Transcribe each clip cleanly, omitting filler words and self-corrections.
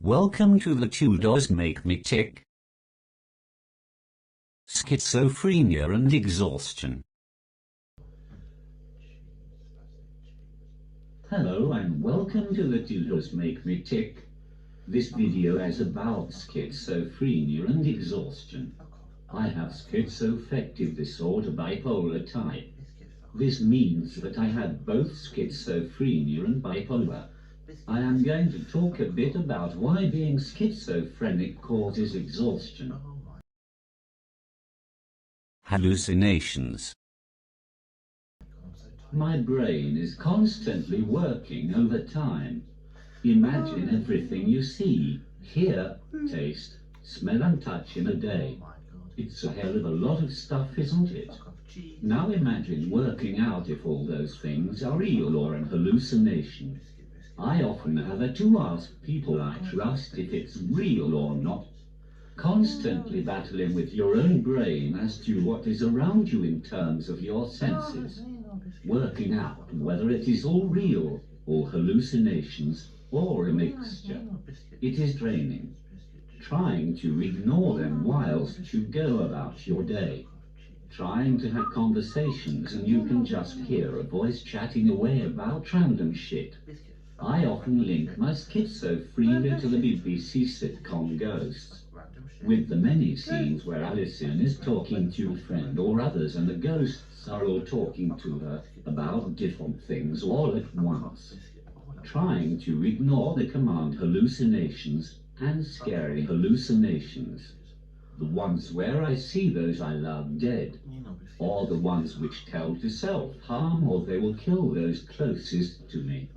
Welcome to the Two Does Make Me Tick. Schizophrenia and exhaustion. Hello and welcome to the Two Does Make Me Tick. This video is about schizophrenia and exhaustion. I have schizoaffective disorder bipolar type. This means that I have both schizophrenia and bipolar. I am going to talk a bit about why being schizophrenic causes exhaustion. Hallucinations. My brain is constantly working over time. Imagine everything you see, hear, taste, smell and touch in a day. It's a hell of a lot of stuff, isn't it? Now imagine working out if all those things are real or an hallucination. I often have to ask people I trust if it's real or not. Constantly battling with your own brain as to what is around you in terms of your senses. Working out whether it is all real or hallucinations or a mixture. It is draining. Trying to ignore them whilst you go about your day. Trying to have conversations and you can just hear a voice chatting away about random shit. I often link my schizophrenia to the BBC sitcom Ghosts, with the many scenes where Alison is talking to a friend or others and the ghosts are all talking to her about different things all at once. Trying to ignore the command hallucinations and scary hallucinations. The ones where I see those I love dead, or the ones which tell to self-harm or they will kill those closest to me.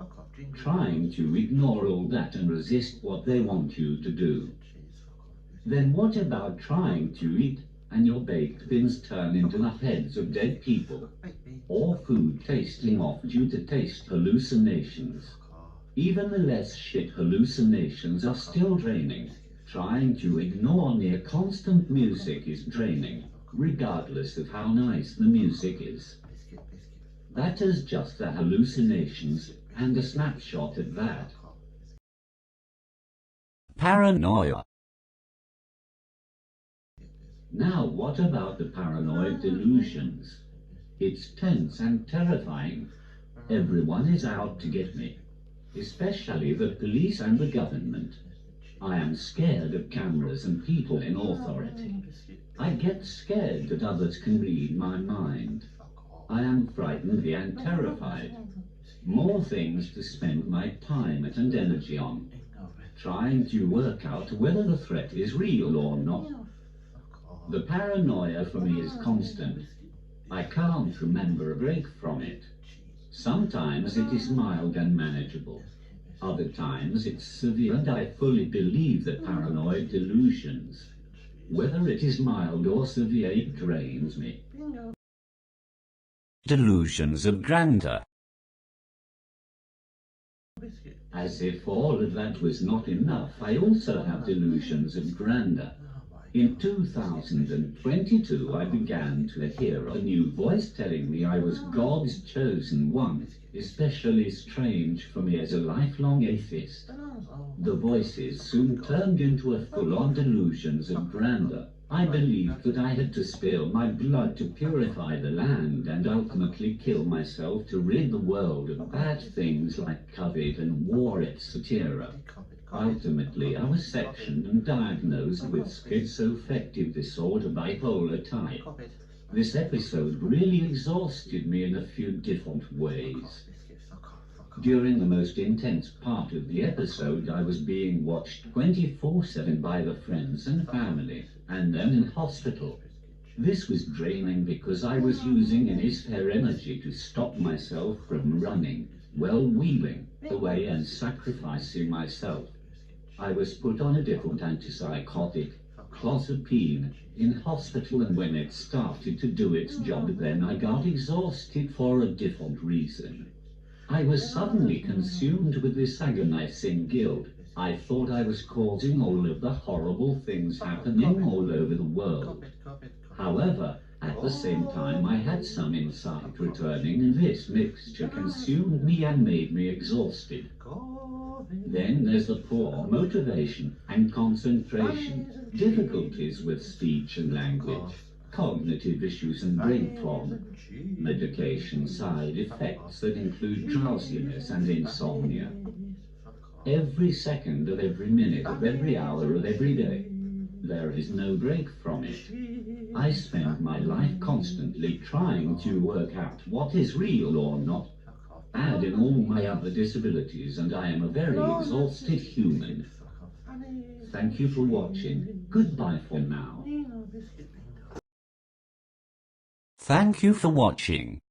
Trying to ignore all that and resist what they want you to do. Then what about trying to eat and your baked beans turn into the heads of dead people? Or food tasting off due to taste hallucinations? Even the less shit hallucinations are still draining. Trying to ignore near constant music is draining, regardless of how nice the music is. That is just the hallucinations, and a snapshot at that. Paranoia. Now what about the paranoid delusions? It's tense and terrifying. Everyone is out to get me, especially the police and the government. I am scared of cameras and people in authority. I get scared that others can read my mind. I am frightened and terrified. More things to spend my time and energy on. Trying to work out whether the threat is real or not. The paranoia for me is constant. I can't remember a break from it. Sometimes it is mild and manageable. Other times it's severe and I fully believe the paranoid delusions. Whether it is mild or severe, it drains me. Delusions of grandeur. As if all of that was not enough, I also have delusions of grandeur. In 2022, I began to hear a new voice telling me I was God's chosen one, especially strange for me as a lifelong atheist. The voices soon turned into a full-on delusions of grandeur. I believed that I had to spill my blood to purify the land and ultimately kill myself to rid the world of bad things like COVID and war, etc. Ultimately, I was sectioned and diagnosed with schizoaffective disorder bipolar type. This episode really exhausted me in a few different ways. During the most intense part of the episode, I was being watched 24/7 by the friends and family, and then in hospital. This was draining because I was using any spare energy to stop myself from running, wheeling away and sacrificing myself. I was put on a different antipsychotic, clozapine, in hospital, and when it started to do its job, then I got exhausted for a different reason. I was suddenly consumed with this agonizing guilt. I thought I was causing all of the horrible things happening all over the world. However, at the same time, I had some insight returning, and this mixture consumed me and made me exhausted. Then there's the poor motivation and concentration, difficulties with speech and language, cognitive issues and brain fog, medication side effects that include drowsiness and insomnia. Every second of every minute of every hour of every day, there is no break from it. I spend my life constantly trying to work out what is real or not. Add in all my other disabilities and I am a very exhausted human. Thank you for watching. Goodbye for now. Thank you for watching.